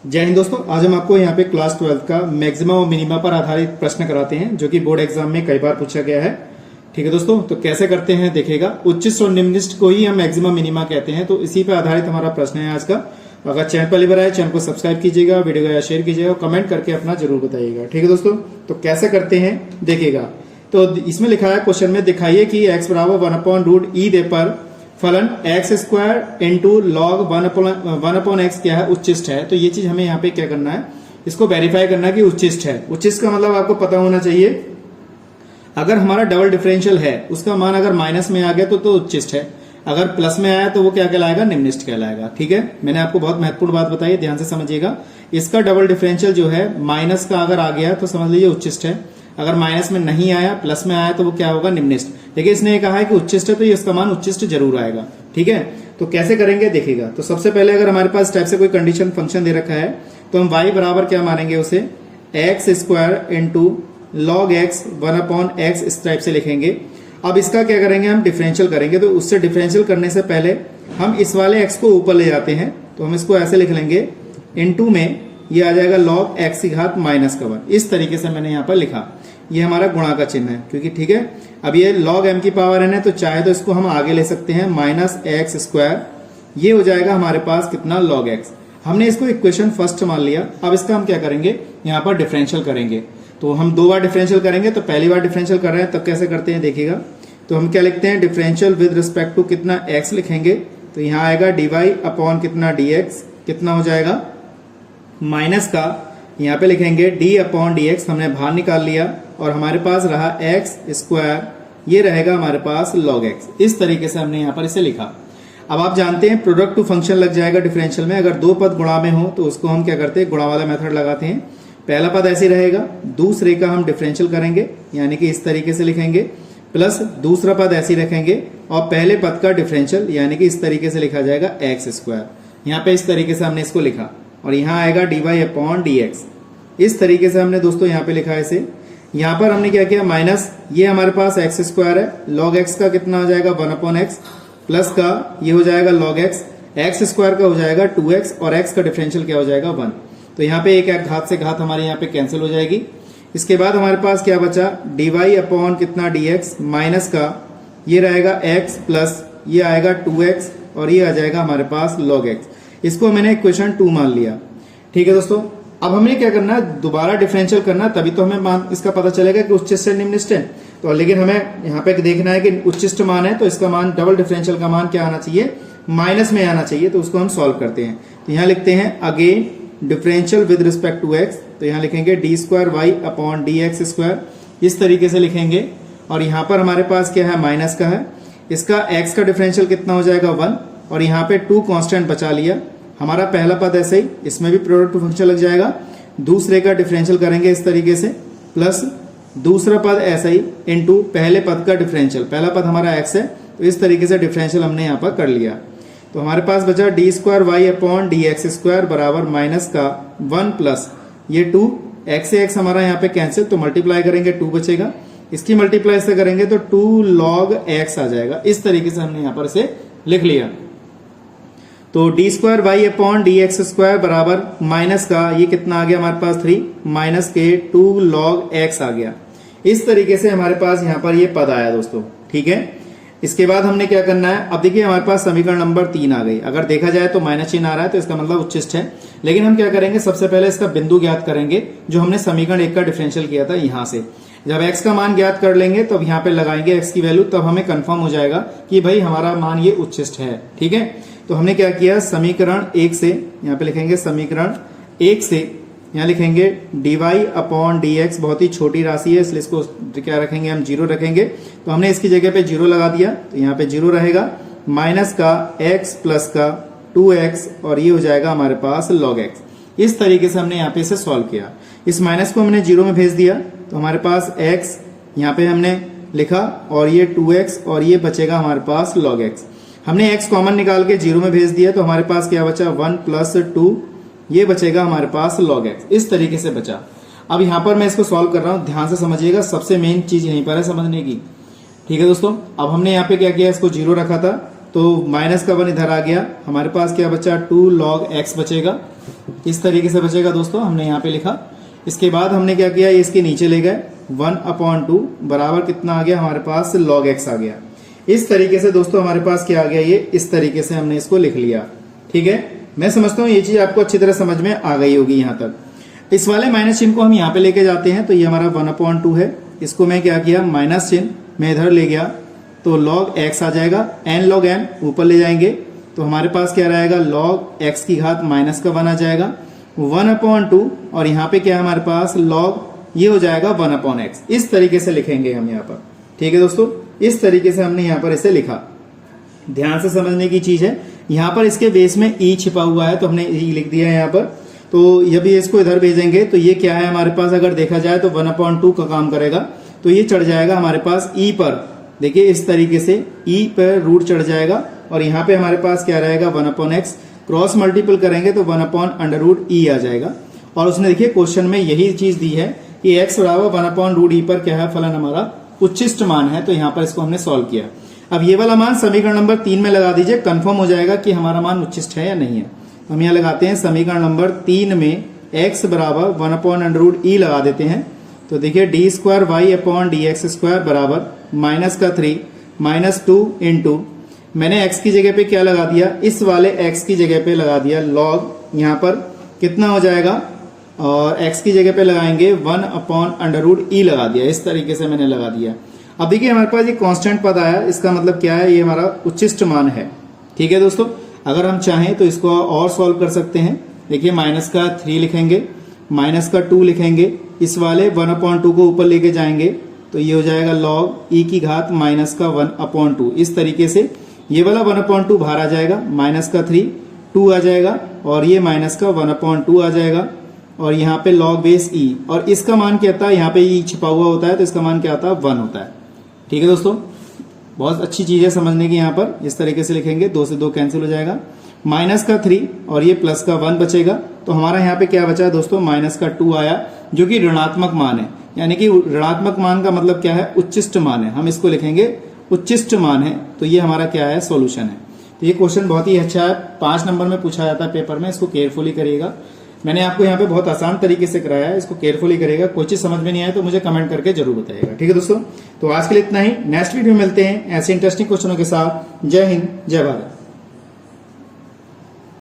जय हिंद दोस्तों, आज हम आपको यहाँ पे क्लास 12 का मैक्सिमा और मिनिमा पर आधारित प्रश्न कराते हैं जो कि बोर्ड एग्जाम में कई बार पूछा गया है। ठीक है दोस्तों, तो कैसे करते हैं देखिएगा। उच्चिष्ट और निम्नलिखित को ही हम मैक्सिमा मिनिमा कहते हैं, तो इसी पर आधारित हमारा प्रश्न है आज का। अगर चैनल पहली बार आए चैनल को सब्सक्राइब कीजिएगा, वीडियो को शेयर कीजिएगा और कमेंट करके अपना जरूर बताइएगा। ठीक है दोस्तों, तो कैसे करते हैं देखिएगा। तो इसमें लिखा है क्वेश्चन में, दिखाइए कि x बराबर 1/√e दे पर फलन x square into log 1/x क्या है, उच्चिष्ट है। तो ये चीज हमें यहाँ पे क्या करना है, इसको वेरीफाई करना है कि उच्चिष्ट है। उच्चिष्ट का मतलब आपको पता होना चाहिए, अगर हमारा डबल डिफरेंशियल है उसका मान अगर माइनस में आ गया तो उच्चिष्ट है, अगर प्लस में आया तो वो क्या कहलाएगा, निम्निष्ठ कहलाएगा। ठीक है, मैंने आपको बहुत महत्वपूर्ण बात बताई, ध्यान से समझिएगा। इसका डबल डिफरेंशियल जो है माइनस का अगर आ गया तो समझ लीजिए उच्चिष्ट है, अगर माइनस में नहीं आया प्लस में आया तो वो क्या होगा, निम्निष्ठ। देखिए इसने कहा है कि उच्चिष्ट है तो ये इसका मान उच्चिष्ट जरूर आएगा। ठीक है, तो कैसे करेंगे देखिएगा। तो सबसे पहले अगर हमारे पास टाइप से कोई कंडीशन फंक्शन दे रखा है तो हम y बराबर क्या मानेंगे, उसे x square into log x 1/x इस टाइप से लिखेंगे। अब इसका क्या करेंगे, हम डिफरेंशियल करेंगे। तो उससे डिफरेंशियल करने से पहले हम इस वाले x को ऊपर ले जाते हैं, तो हम इसको ऐसे लिख लेंगे, इनटू में ये आ जाएगा log x की घात -1। इस तरीके से मैंने यहाँ पर लिखा, ये हमारा गुणा का चिन्ह है क्योंकि ठीक है। अब ये log m की पावर n है, तो चाहे तो इसको हम आगे ले सकते हैं -x², ये हो जाएगा हमारे पास कितना, log x। हमने इसको इक्वेशन फर्स्ट मान लिया। अब इसका हम क्या करेंगे, यहाँ पर डिफरेंशियल करेंगे। तो हम दो बार डिफरेंशियल करेंगे, तो पहली बार डिफरेंशियल कर रहे हैं तब कैसे करते हैं देखिएगा। तो हम क्या लिखते हैं, डिफरेंशियल विद रिस्पेक्ट टू कितना x लिखेंगे, तो यहाँ आएगा dy अपॉन कितना dx, कितना हो जाएगा माइनस का, यहाँ पे लिखेंगे d अपॉन dx, हमने बाहर निकाल लिया और हमारे पास रहा x², ये रहेगा हमारे पास log x। इस तरीके से हमने यहाँ पर इसे लिखा। अब आप जानते हैं प्रोडक्ट टू फंक्शन लग जाएगा डिफरेंशियल में। अगर दो पद गुणा में हो तो उसको हम क्या करते हैं, गुणा वाला मेथड लगाते हैं। पहला पद ऐसे रहेगा, दूसरे का हम डिफरेंशियल करेंगे यानी कि इस तरीके से लिखेंगे, प्लस दूसरा पद ऐसे रखेंगे और पहले पद का डिफरेंशियल यानी कि इस तरीके से लिखा जाएगा x²। यहाँ पे इस तरीके से हमने इसको लिखा और यहाँ आएगा dy अपॉन dx। इस तरीके से हमने दोस्तों यहाँ पे लिखा है इसे। यहाँ पर हमने क्या किया, माइनस ये हमारे पास x² है, log x का कितना हो जाएगा 1/x, प्लस का ये हो जाएगा log x² का हो जाएगा 2x और x का डिफरेंशियल क्या हो जाएगा 1। तो यहाँ पे एक घात से घात हमारे यहाँ पे कैंसिल हो जाएगी। इसके बाद हमारे पास क्या बचा, dy अपॉन कितना dx, माइनस का ये रहेगा x प्लस ये आएगा 2x और ये आ जाएगा हमारे पास log x। इसको मैंने इक्वेशन 2 मान लिया। ठीक है दोस्तों, अब हमें क्या करना है, दोबारा डिफरेंशियल करना, तभी तो हमें मान इसका पता चलेगा कि उच्चिष्ट से निम्निष्ठ है। तो लेकिन हमें यहाँ पे देखना है कि उच्चिष्ट मान है तो इसका मान, डबल डिफरेंशियल का मान क्या आना चाहिए, माइनस में आना चाहिए। तो उसको हम सॉल्व करते हैं। तो यहाँ लिखते हैं again differential with respect to x, तो यहाँ लिखेंगे d² अपॉन dx², इस तरीके से लिखेंगे। और यहाँ पर हमारे पास क्या है, माइनस का है, इसका x का डिफरेंशियल कितना हो जाएगा 1 और यहाँ पे 2 कांस्टेंट बचा लिया। हमारा पहला पद ऐसे ही, इसमें भी प्रोडक्ट टू फंक्शन लग जाएगा। दूसरे का डिफरेंशियल करेंगे इस तरीके से, प्लस दूसरा पद ऐसा ही इनटू पहले पद का डिफरेंशियल। पहला पद हमारा x है तो इस तरीके से डिफरेंशियल हमने यहाँ पर कर लिया। तो हमारे पास बचा d² अपॉन dx² बराबर माइनस का 1 प्लस ये 2, x से x हमारा यहाँ पे कैंसिल, तो मल्टीप्लाई करेंगे 2 बचेगा, इसकी मल्टीप्लाई से करेंगे तो 2 log x आ जाएगा। इस तरीके से हमने यहाँ पर इसे लिख लिया। तो d² अपॉन dx² बराबर माइनस का ये कितना आ गया हमारे पास 3 माइनस के 2 log x आ गया। इस तरीके से हमारे पास यहाँ पर ये पद आया दोस्तों। ठीक है, इसके बाद हमने क्या करना है, अब देखिए हमारे पास समीकरण नंबर 3 आ गई। अगर देखा जाए तो माइनस चिन्ह आ रहा है तो इसका मतलब उच्चिष्ट है। लेकिन हम क्या करेंगे, सबसे पहले इसका बिंदु ज्ञात करेंगे जो हमने समीकरण 1 का डिफरेंशियल किया था। यहाँ से जब x का मान ज्ञात कर लेंगे तब यहाँ पे लगाएंगे x की वैल्यू, तब हमें कंफर्म हो जाएगा कि भाई हमारा मान ये उच्चिष्ट है। ठीक है, तो हमने क्या किया, समीकरण 1 से यहाँ पे लिखेंगे, समीकरण 1 से यहाँ लिखेंगे dy अपॉन dx, बहुत ही छोटी राशि है इसलिए इसको क्या रखेंगे, हम 0 रखेंगे। तो हमने इसकी जगह पे 0 लगा दिया, तो यहाँ पे 0 रहेगा, माइनस का x प्लस का 2x और ये हो जाएगा हमारे पास log x। इस तरीके से हमने यहाँ पे इसे सॉल्व किया। इस माइनस को हमने 0 में भेज दिया तो हमारे पास x यहाँ पे हमने लिखा और ये 2x और ये बचेगा हमारे पास log x। हमने x कॉमन निकाल के 0 में भेज दिया तो हमारे पास क्या बचा, 1 प्लस 2, ये बचेगा हमारे पास log x। इस तरीके से बचा। अब यहाँ पर मैं इसको सॉल्व कर रहा हूँ, ध्यान से समझिएगा, सबसे मेन चीज यहीं पर है समझने की। ठीक है दोस्तों, अब हमने यहाँ पे क्या किया, इसको 0 रखा था तो माइनस का 1 इधर आ गया, हमारे पास क्या बचा 2 log x बचेगा। इस तरीके से बचेगा दोस्तों, हमने यहाँ पे लिखा। इसके बाद हमने क्या किया, इसके नीचे ले गए 1/2 बराबर कितना आ गया हमारे पास log x आ गया। इस तरीके से दोस्तों हमारे पास क्या आ गया, ये इस तरीके से हमने इसको लिख लिया। ठीक है, मैं समझता हूँ ये चीज आपको अच्छी तरह समझ में आ गई होगी यहाँ तक। इस वाले माइनस चिन्ह को हम यहाँ पे लेके जाते हैं, तो ये हमारा 1/2 है। इसको मैं क्या किया, माइनस चिन्ह मैं इधर ले गया तो log x आ जाएगा, n log n ऊपर ले जाएंगे तो हमारे पास क्या रहेगा, log x की घात माइनस का 1 आ जाएगा 1/2, और यहाँ पे क्या है हमारे पास log ये हो जाएगा 1/x। इस तरीके से लिखेंगे हम यहाँ पर। ठीक है दोस्तों, इस तरीके से हमने यहाँ पर इसे लिखा। ध्यान से समझने की चीज है, यहाँ पर इसके बेस में e छिपा हुआ है तो हमने e लिख दिया है यहाँ पर। तो ये भी इसको इधर भेजेंगे तो ये क्या है हमारे पास, अगर देखा जाए तो 1/2 का काम करेगा, तो ये चढ़ जाएगा हमारे पास e पर। देखिए इस तरीके से e पर रूट चढ़ जाएगा, और यहाँ पे हमारे पास क्या रहेगा 1/x, क्रॉस मल्टीपल करेंगे तो 1/√e आ जाएगा। और उसने देखिए क्वेश्चन में यही चीज दी है कि x बराबर 1/√e पर क्या है, फलन हमारा उच्चिष्ट मान है। तो यहाँ पर इसको हमने सॉल्व किया। अब ये वाला मान समीकरण नंबर 3 में लगा दीजिए, कंफर्म हो जाएगा कि हमारा मान उच्चिष्ट है या नहीं है। हम यहाँ लगाते हैं समीकरण नंबर 3 में x बराबर 1/√e लगा देते हैं। तो देखिए d2y/dx² बराबर माइनस का 3 -2 इंटू, मैंने x की जगह पे क्या लगा दिया, इस वाले x की जगह पे लगा दिया log, यहाँ पर कितना हो जाएगा, और x की जगह पे लगाएंगे 1/√e लगा दिया। इस तरीके से मैंने लगा दिया। अब देखिए हमारे पास ये कांस्टेंट पद आया, इसका मतलब क्या है, ये हमारा उच्चिष्ट मान है। ठीक है दोस्तों, अगर हम चाहें तो इसको और सॉल्व कर सकते हैं। देखिए माइनस का 3 लिखेंगे, माइनस का 2 लिखेंगे, इस वाले 1/2 को ऊपर लेके जाएंगे तो ये हो जाएगा log e की घात माइनस का 1/2। इस तरीके से ये वाला 1/2 बाहर आ जाएगा, माइनस का 3 2 आ जाएगा, और ये माइनस का 1/2 आ जाएगा, और यहाँ पे log बेस e, और इसका मान क्या आता है, यहाँ पे e छिपा हुआ होता है तो इसका मान क्या आता है 1 होता है। ठीक है दोस्तों, बहुत अच्छी चीज है समझने की। यहाँ पर इस तरीके से लिखेंगे, 2 से 2 कैंसिल हो जाएगा, माइनस का 3 और ये प्लस का 1 बचेगा। तो हमारा यहाँ पे क्या बचा दोस्तों, माइनस का 2 आया, जो कि ऋणात्मक मान है। यानी कि ऋणात्मक मान का मतलब क्या है, उच्चिष्ट मान है। हम इसको लिखेंगे उच्चिष्ट मान है, तो ये हमारा क्या है, सॉल्यूशन है। तो ये क्वेश्चन बहुत ही अच्छा है, 5 नंबर में पूछा जाता है पेपर में। इसको केयरफुली करिएगा। मैंने आपको यहाँ पे बहुत आसान तरीके से कराया है, इसको केयरफुली करिएगा। कोई चीज समझ में नहीं आए तो मुझे कमेंट करके जरूर बताइएगा। ठीक है दोस्तों, तो आज के लिए इतना ही। नेक्स्ट वीडियो में मिलते हैं ऐसे इंटरेस्टिंग क्वेश्चनों के साथ। जय हिंद, जय भारत।